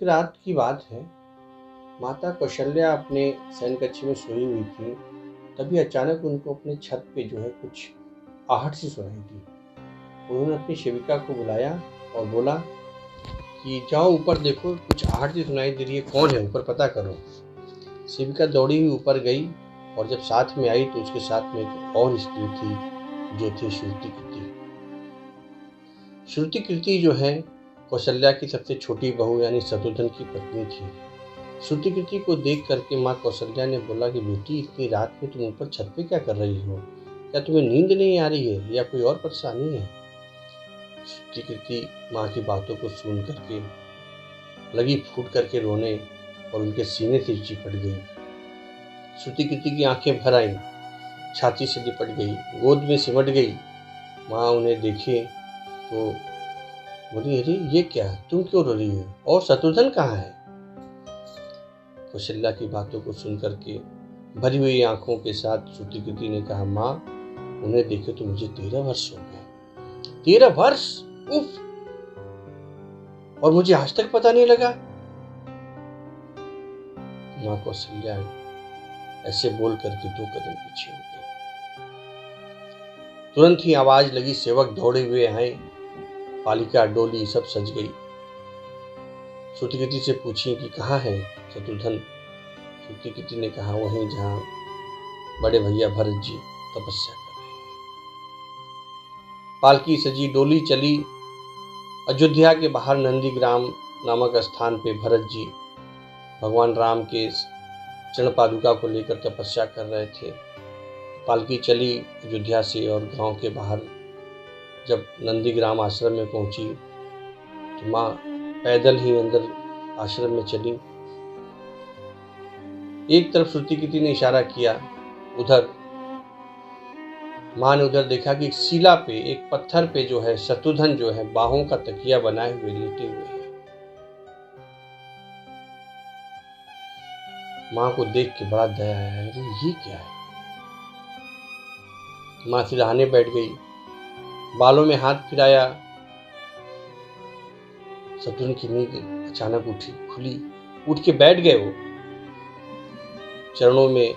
एक रात की बात है। माता कौशल्या अपने शयन कक्ष में सोई हुई थी। तभी अचानक उनको अपने छत पे कुछ आहट सी सुनाई दी। उन्होंने अपनी सेविका को बुलाया और बोला कि जाओ ऊपर देखो, कुछ आहट सी सुनाई दे रही है, कौन है, ऊपर पता करो। सेविका दौड़ी हुई ऊपर गई और जब साथ में आई तो उसके साथ में एक और स्त्री थी जो थी श्रुतिकृति। श्रुतिकृति जो है कौशल्या की सबसे छोटी बहू यानी शत्रुघ्न की पत्नी थी। श्रुतिकृति को देख करके माँ कौशल्या ने बोला कि बेटी, इतनी रात में तुम ऊपर छत पे क्या कर रही हो? क्या तुम्हें नींद नहीं आ रही है या कोई और परेशानी है? श्रुतिकृति माँ की बातों को सुन करके लगी फूट करके रोने और उनके सीने से चिपट गई। श्रुतिकृति की आंखें भर आईं, छाती से लिपट गई, गोद में सिमट गई। माँ उन्हें देखे तो बोली, अरे ये क्या, तुम क्यों रो रही हो और शत्रुघ्न कहाँ है? कौशल्या की बातों को सुन करके भरी हुई आंखों के साथ श्रुतिकृति ने कहा, माँ उन्हें देखे तो मुझे 13 वर्ष हो गए। 13 वर्ष? उफ! और मुझे आज तक पता नहीं लगा। माँ कौशल्या ऐसे बोल करके 2 कदम पीछे हो गई। तुरंत ही आवाज लगी, सेवक दौड़े हुए आए, पालिका डोली सब सज गई। श्रुतिकृति से पूछी कि कहाँ है शत्रुघ्न? श्रुतिकृति ने कहा, वहीं जहाँ बड़े भैया भरत जी तपस्या कर रहे हैं। पालकी सजी, डोली चली। अयोध्या के बाहर नंदीग्राम नामक स्थान पे भरत जी भगवान राम के चरण पादुका को लेकर तपस्या कर रहे थे। पालकी चली अयोध्या से और गांव के बाहर जब नंदीग्राम आश्रम में पहुंची तो माँ पैदल ही अंदर आश्रम में चली। एक तरफ श्रुतिकृति ने इशारा किया, उधर माँ ने उधर देखा कि एक शिला पे, एक पत्थर पे शत्रुघ्न बाहों का तकिया बनाए हुए लेटे हुए हैं। माँ को देख के बड़ा दया आया, अरे ये क्या है? माँ सिरहाने बैठ गई, बालों में हाथ फिराया। शत्रुघ्न की नींद अचानक खुली, उठ के बैठ गए। वो चरणों में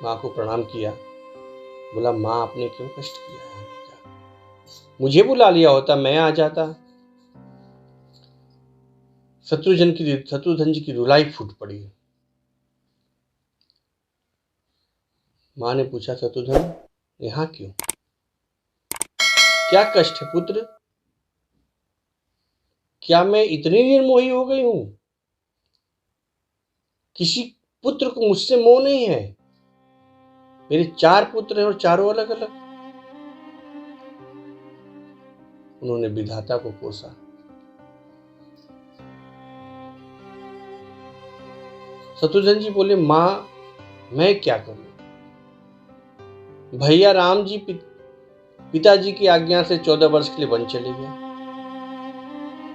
माँ को प्रणाम किया, बोला, माँ आपने क्यों कष्ट किया आने का? मुझे बुला लिया होता, मैं आ जाता। शत्रुघ्न जी की रुलाई फूट पड़ी। माँ ने पूछा, शत्रुघ्न यहाँ क्यों? क्या कष्ट है पुत्र? क्या मैं इतनी निर्मोही हो गई हूं? किसी पुत्र को मुझसे मोह नहीं है। मेरे 4 पुत्र हैं और चारों अलग अलग। उन्होंने विधाता को कोसा। शत्रुघ्न जी बोले, माँ मैं क्या करूं? भैया राम जी पिताजी की आज्ञा से 14 वर्ष के लिए वन चले गए।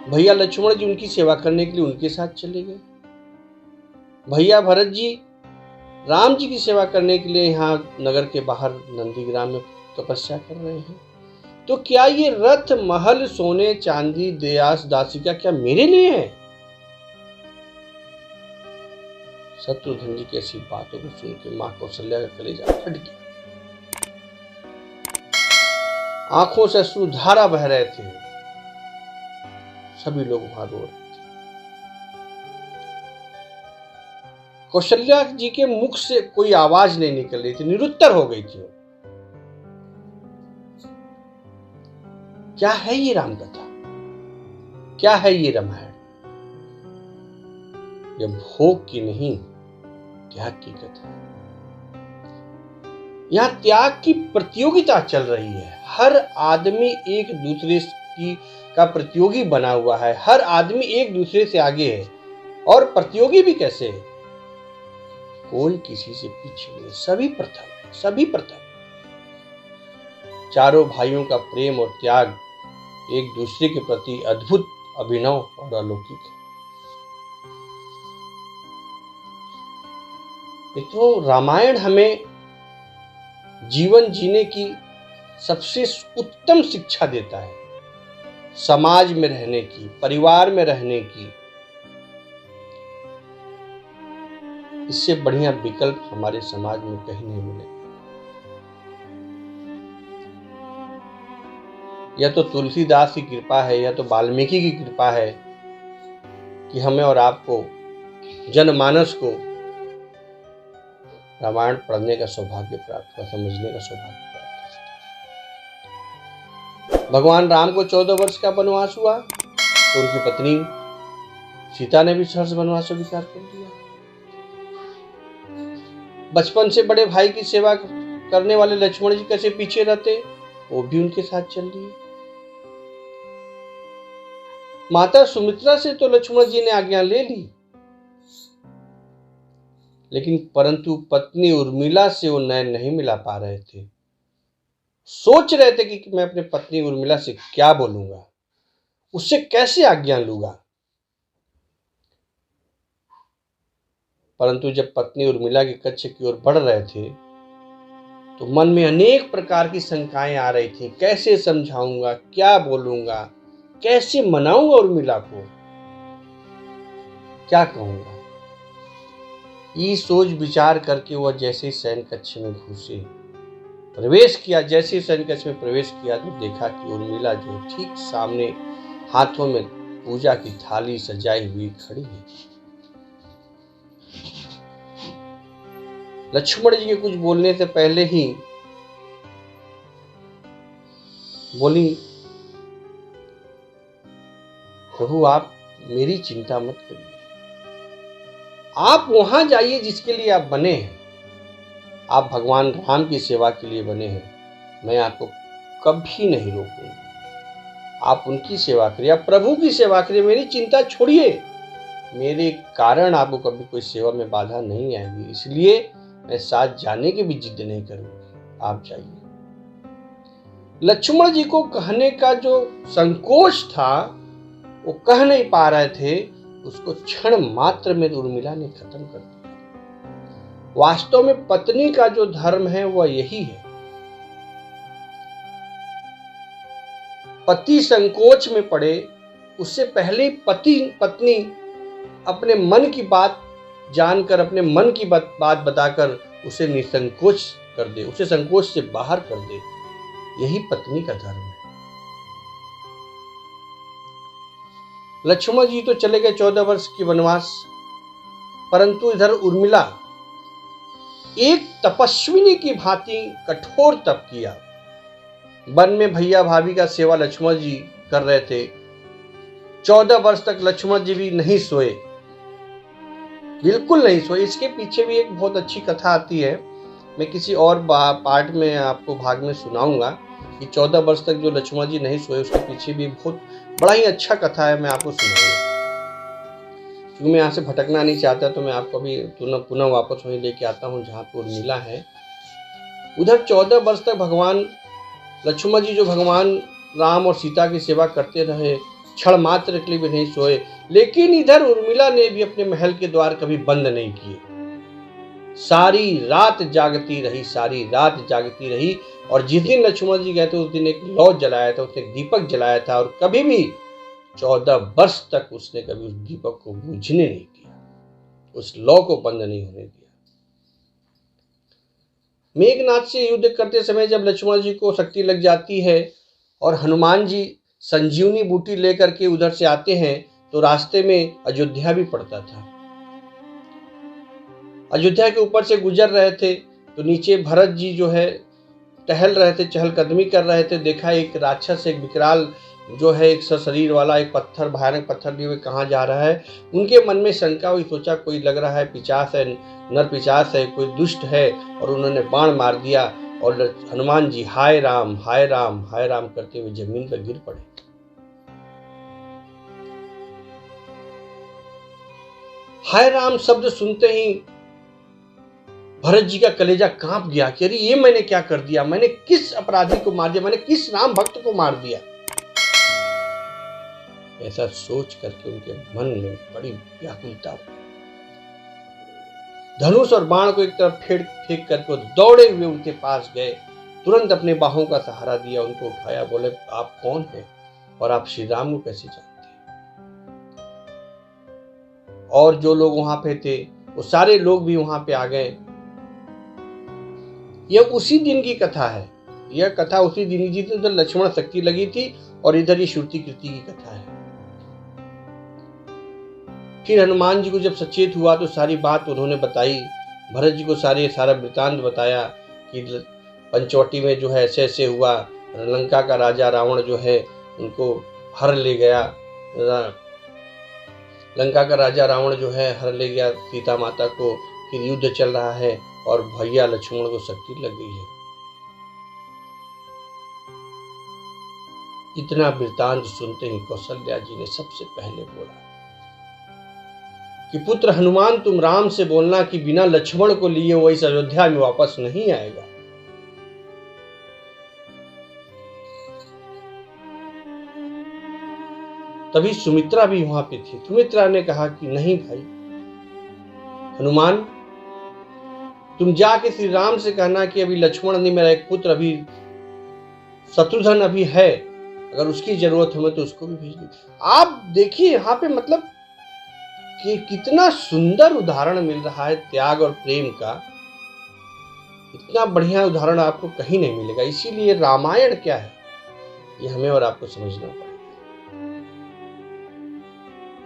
भैया लक्ष्मण जी उनकी सेवा करने के लिए उनके साथ चले गए। भैया भरत जी राम जी की सेवा करने के लिए यहाँ नगर के बाहर नंदीग्राम में तपस्या कर रहे हैं। तो क्या ये रथ, महल, सोने, चांदी, दासिका क्या मेरे लिए है? शत्रुघ्न जी की ऐसी बातों को सुन के माँ कौशल्या का कलेजा फट गया। आंखों से अश्रुधारा बह रहे थे। सभी लोग वहां रो रहे थे। कौशल्या जी के मुख से कोई आवाज नहीं निकल रही थी, निरुत्तर हो गई थी। क्या है ये राम कथा? क्या है ये रामायण? यह भोग की नहीं, त्याग की कथा। यहां त्याग की प्रतियोगिता चल रही है। हर आदमी एक दूसरे का प्रतियोगी बना हुआ है। हर आदमी एक दूसरे से आगे है। और प्रतियोगी भी कैसे है? कोई किसी से पीछे नहीं, सभी प्रथम है, सभी प्रथम। चारों भाइयों का प्रेम और त्याग एक दूसरे के प्रति अद्भुत, अभिनव और अलौकिक है। मित्रों, रामायण हमें जीवन जीने की सबसे उत्तम शिक्षा देता है। समाज में रहने की, परिवार में रहने की, इससे बढ़िया विकल्प हमारे समाज में कहीं नहीं मिले। या तो तुलसीदास की कृपा है या तो वाल्मीकि की कृपा है कि हमें और आपको, जनमानस को, रामायण पढ़ने का सौभाग्य प्राप्त हुआ, समझने का सौभाग्य प्राप्त। भगवान राम को 14 वर्ष का वनवास हुआ तो उनकी पत्नी सीता ने भी सहर्ष वनवास स्वीकार कर लिया। बचपन से बड़े भाई की सेवा करने वाले लक्ष्मण जी कैसे पीछे रहते, वो भी उनके साथ चल दिए। माता सुमित्रा से तो लक्ष्मण जी ने आज्ञा ले ली, लेकिन परंतु पत्नी उर्मिला से वो नैन नहीं मिला पा रहे थे। सोच रहे थे कि मैं अपने पत्नी उर्मिला से क्या बोलूंगा, उससे कैसे आज्ञा लूंगा। परंतु जब पत्नी उर्मिला के कक्ष की ओर बढ़ रहे थे तो मन में अनेक प्रकार की शंकाएं आ रही थी। कैसे समझाऊंगा, क्या बोलूंगा, कैसे मनाऊंगा उर्मिला को, क्या कहूंगा। ये सोच विचार करके वह जैसे ही शयन कक्ष में घुसे, प्रवेश किया, जैसे ही शयन कक्ष में प्रवेश किया तो देखा कि उर्मिला जो ठीक सामने हाथों में पूजा की थाली सजाई हुई खड़ी है। लक्ष्मण जी के कुछ बोलने से पहले ही बोली, प्रभु आप मेरी चिंता मत करिए, आप वहां जाइए जिसके लिए आप बने हैं। आप भगवान राम की सेवा के लिए बने हैं, मैं आपको कभी नहीं रोकूंगा। आप उनकी सेवा करिए, आप प्रभु की सेवा करिए, मेरी चिंता छोड़िए। मेरे कारण आपको कभी कोई सेवा में बाधा नहीं आएगी, इसलिए मैं साथ जाने की भी जिद नहीं करूंगी, आप जाइए। लक्ष्मण जी को कहने का जो संकोच था वो कह नहीं पा रहे थे, उसको क्षण मात्र में उर्मिला ने खत्म कर दिया। वास्तव में पत्नी का जो धर्म है वह यही है। पति संकोच में पड़े उससे पहले पत्नी अपने मन की बात जानकर, अपने मन की बात बताकर उसे निसंकोच कर दे, उसे संकोच से बाहर कर दे। यही पत्नी का धर्म है। लक्ष्मण जी तो चले गए 14 वर्ष की वनवास, परंतु इधर उर्मिला एक तपस्विनी की भांति कठोर तप किया। वन में भैया भाभी का सेवा लक्ष्मण जी कर रहे थे। 14 वर्ष तक लक्ष्मण जी भी नहीं सोए, बिल्कुल नहीं सोए। इसके पीछे भी एक बहुत अच्छी कथा आती है, मैं किसी और पार्ट में आपको भाग में सुनाऊंगा कि 14 वर्ष तक जो लक्ष्मण जी नहीं सोए उसके पीछे भी बहुत बड़ा ही अच्छा कथा है, मैं आपको सुनाऊंगा। क्योंकि मैं यहाँ से भटकना नहीं चाहता तो मैं आपको अभी पुनः वापस वहीं लेके आता हूँ जहाँ पे उर्मिला है। उधर 14 वर्ष तक भगवान लक्ष्मण जी जो भगवान राम और सीता की सेवा करते रहे, क्षण मात्र के लिए भी नहीं सोए। लेकिन इधर उर्मिला ने भी अपने महल के द्वार कभी बंद नहीं किए, सारी रात जागती रही, सारी रात जागती रही। और जिस दिन लक्ष्मण जी गए थे उस दिन एक लौ जलाया था, उसने एक दीपक जलाया था, और कभी भी 14 वर्ष तक उसने कभी उस दीपक को बुझने नहीं दिया, उस लौ को बंद नहीं होने दिया। मेघनाथ से युद्ध करते समय जब लक्ष्मण जी को शक्ति लग जाती है और हनुमान जी संजीवनी बूटी लेकर के उधर से आते हैं तो रास्ते में अयोध्या भी पड़ता था। अयोध्या के ऊपर से गुजर रहे थे तो नीचे भरत जी जो है टहल रहे थे, चहलकदमी कर रहे थे। देखा एक राक्षस, एक विकराल जो है, एक सशरीर वाला, एक पत्थर, भयानक पत्थर लिए हुए कहाँ जा रहा है। उनके मन में शंका हुई, सोचा कोई लग रहा है पिशाच है, नर पिशाच है, कोई दुष्ट है, और उन्होंने बाण मार दिया। और हनुमान जी हाय राम हाय राम हाय राम करते हुए जमीन पर गिर पड़े। हाय राम शब्द सुनते ही भरत जी का कलेजा कांप गया कि अरे ये मैंने क्या कर दिया, मैंने किस अपराधी को मार दिया, मैंने किस राम भक्त को मार दिया। ऐसा सोच करके उनके मन में बड़ी व्याकुलता हुई। धनुष और बाण को एक तरफ फेंक करके दौड़े हुए उनके पास गए, तुरंत अपने बाहों का सहारा दिया, उनको उठाया, बोले आप कौन हैं और आप श्री राम को कैसे जानते हैं। और जो लोग वहां पे थे वो सारे लोग भी वहां पे आ गए। यह उसी दिन की कथा है, यह कथा उसी दिन की थी, उधर लक्ष्मण शक्ति लगी थी और इधर ये श्रुति कीर्ति की कथा है। फिर हनुमान जी को जब सचेत हुआ तो सारी बात उन्होंने बताई, भरत जी को सारा वृतांत बताया कि पंचवटी में जो है ऐसे ऐसे हुआ, लंका का राजा रावण जो है उनको हर ले गया, लंका का राजा रावण जो है हर ले गया सीता माता को, फिर युद्ध चल रहा है और भैया लक्ष्मण को शक्ति लग गई है। इतना वृतांत सुनते ही कौशल्या जी ने सबसे पहले बोला कि पुत्र हनुमान, तुम राम से बोलना कि बिना लक्ष्मण को लिए वो इस अयोध्या में वापस नहीं आएगा। तभी सुमित्रा भी वहां पे थी। सुमित्रा ने कहा कि नहीं भाई हनुमान, तुम जाके श्री राम से कहना कि अभी लक्ष्मण नहीं, मेरा एक पुत्र अभी शत्रुघ्न अभी है, अगर उसकी जरूरत हमें तो उसको भी भेज दो। आप देखिए यहाँ पे मतलब कि कितना सुंदर उदाहरण मिल रहा है त्याग और प्रेम का। इतना बढ़िया उदाहरण आपको कहीं नहीं मिलेगा। इसीलिए रामायण क्या है ये हमें और आपको समझना पड़ेगा।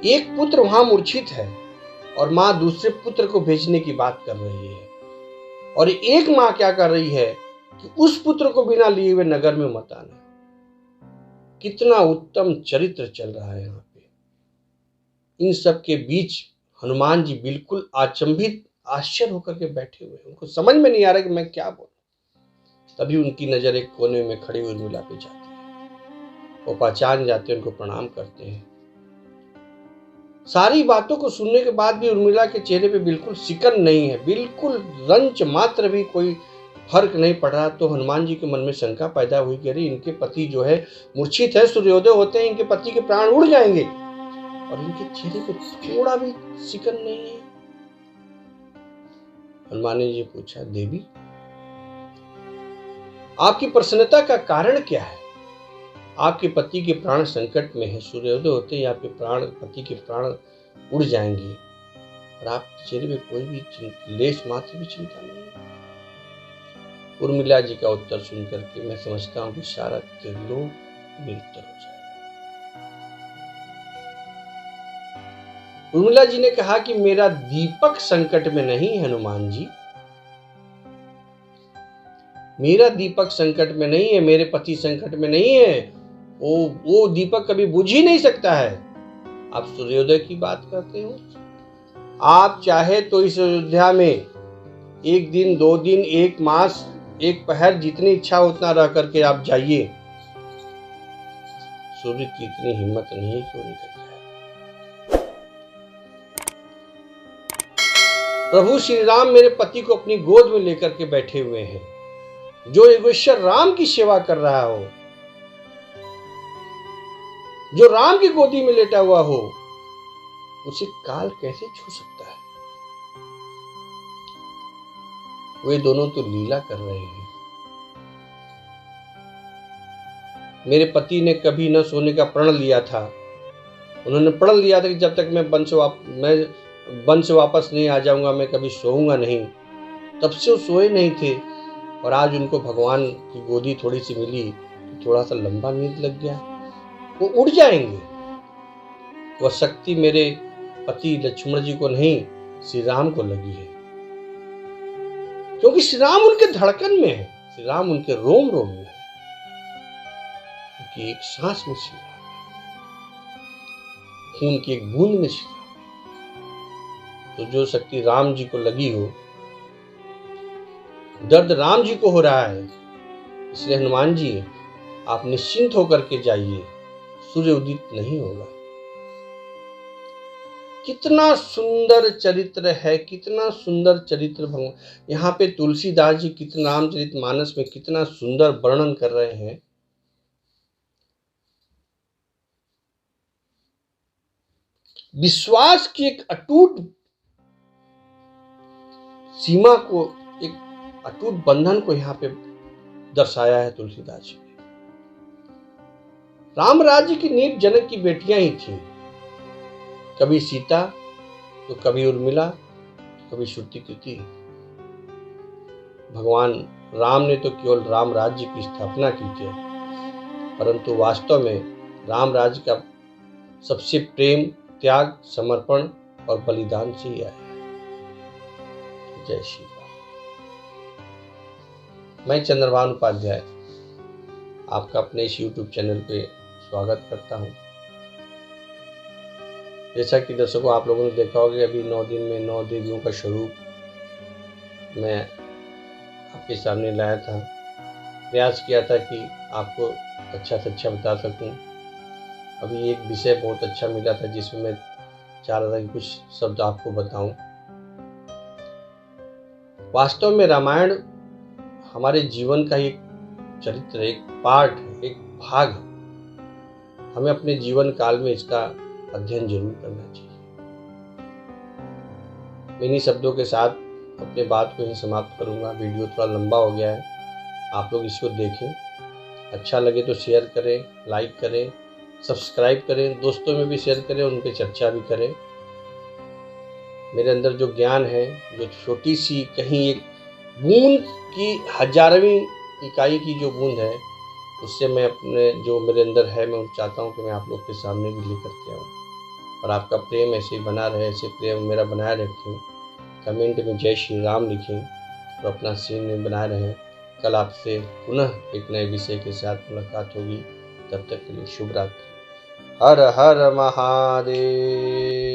एक पुत्र वहां मूर्छित है और मां दूसरे पुत्र को भेजने की बात कर रही है, और एक मां क्या कर रही है कि उस पुत्र को बिना लिए हुए नगर में मत आना। कितना उत्तम चरित्र चल रहा है यहाँ पे। इन सब के बीच हनुमान जी बिल्कुल अचंभित आश्चर्य होकर के बैठे हुए हैं। उनको समझ में नहीं आ रहा कि मैं क्या बोलूं। तभी उनकी नजर एक कोने में खड़ी उर्मिला पे जाती है। वो पहचान जाते हैं, उनको प्रणाम करते हैं। सारी बातों को सुनने के बाद भी उर्मिला के चेहरे पे बिल्कुल सिकन नहीं है, बिल्कुल रंच मात्र भी कोई फर्क नहीं पड़ रहा। तो हनुमान जी के मन में शंका पैदा हुई कि अरे इनके पति जो है मूर्छित है, सूर्योदय होते हैं इनके पति के प्राण उड़ जाएंगे, और इनके चेहरे पे थोड़ा भी सिकन नहीं है। हनुमान जी पूछा, देवी आपकी प्रसन्नता का कारण क्या है? आपके पति के प्राण संकट में है, सूर्योदय होते ही आपके पति के प्राण उड़ जाएंगे, और आपके चेहरे में कोई भी लेश मात्र भी चिंता नहीं है। उर्मिला जी का उत्तर सुनकर के मैं समझता हूं कि सारा त्रिलोक निरुत्तर हो जाएगा। उर्मिला जी ने कहा कि मेरा दीपक संकट में नहीं हनुमान जी, मेरा दीपक संकट में नहीं है, मेरे पति संकट में नहीं है। वो दीपक कभी बुझ ही नहीं सकता है। आप सूर्योदय की बात करते हो। आप चाहे तो इस अयोध्या में एक दिन, 2 दिन, 1 मास, 1 पहर, जितनी इच्छा हो उतना रह करके आप जाइए। सूर्य की इतनी हिम्मत नहीं क्यों निकल जाए। प्रभु श्री राम मेरे पति को अपनी गोद में लेकर के बैठे हुए हैं। जो योगेश्वर राम की सेवा कर रहा हो, जो राम की गोदी में लेटा हुआ हो, उसे काल कैसे छू सकता है? वे दोनों तो लीला कर रहे हैं। मेरे पति ने कभी न सोने का प्रण लिया था। उन्होंने प्रण लिया था कि जब तक मैं वन से वापस नहीं आ जाऊंगा मैं कभी सोऊंगा नहीं। तब से वो सोए नहीं थे, और आज उनको भगवान की गोदी थोड़ी सी मिली तो थोड़ा सा लंबा नींद लग गया। वो उड़ जाएंगे। वह शक्ति मेरे पति लक्ष्मण जी को नहीं, श्री राम को लगी है, क्योंकि श्री राम उनके धड़कन में है, श्री राम उनके रोम रोम में है, उनकी एक सांस में श्री राम है, खून की एक बूंद में श्री राम है। तो जो शक्ति राम जी को लगी हो, दर्द राम जी को हो रहा है, इसलिए हनुमान जी आप निश्चिंत होकर के जाइए, सूर्य उदित नहीं होगा। कितना सुंदर चरित्र है, कितना सुंदर चरित्र भगवान। यहाँ पे तुलसीदास जी कितना रामचरितमानस में कितना सुंदर वर्णन कर रहे हैं। विश्वास की एक अटूट सीमा को, एक अटूट बंधन को यहाँ पे दर्शाया है तुलसीदास जी ने। राम राज्य की नींव जनक की बेटियां ही थी, कभी सीता तो कभी उर्मिला, कभी श्रुति कृति। भगवान राम ने तो केवल राम राज्य की स्थापना की थी, परंतु वास्तव में राम राज्य का सबसे प्रेम, त्याग, समर्पण और बलिदान से ही आया है। जय श्री राम। मैं चंद्रभान उपाध्याय आपका अपने इस YouTube चैनल पे स्वागत करता हूँ। जैसा कि दर्शकों आप लोगों ने देखा होगा, अभी 9 दिन में 9 देवियों का स्वरूप मैं आपके सामने लाया था। प्रयास किया था कि आपको अच्छा से अच्छा बता सकूं। अभी एक विषय बहुत अच्छा मिला था जिसमें मैं चाह रहा था कि कुछ शब्द आपको बताऊं। वास्तव में रामायण हमारे जीवन का एक चरित्र, एक पार्ट है, एक भाग है। हमें अपने जीवन काल में इसका अध्ययन जरूर करना चाहिए। इन्हीं शब्दों के साथ अपने बात को ही समाप्त करूंगा। वीडियो थोड़ा लंबा हो गया है, आप लोग इसको देखें। अच्छा लगे तो शेयर करें, लाइक करें, सब्सक्राइब करें, दोस्तों में भी शेयर करें, उन पर चर्चा भी करें। मेरे अंदर जो ज्ञान है, जो छोटी सी कहीं एक बूंद की 1000वीं इकाई की जो बूंद है, उससे मैं अपने जो मेरे अंदर है, मैं चाहता हूँ कि मैं आप लोग के सामने भी लेकर के आऊँ। और आपका प्रेम ऐसे ही बना रहे, ऐसे प्रेम मेरा बनाए रखें। कमेंट में जय श्री राम लिखें और अपना सीन बनाए रहें। कल आपसे पुनः एक नए विषय के साथ मुलाकात होगी। तब तक के लिए शुभ रात्रि। हर हर महादेव।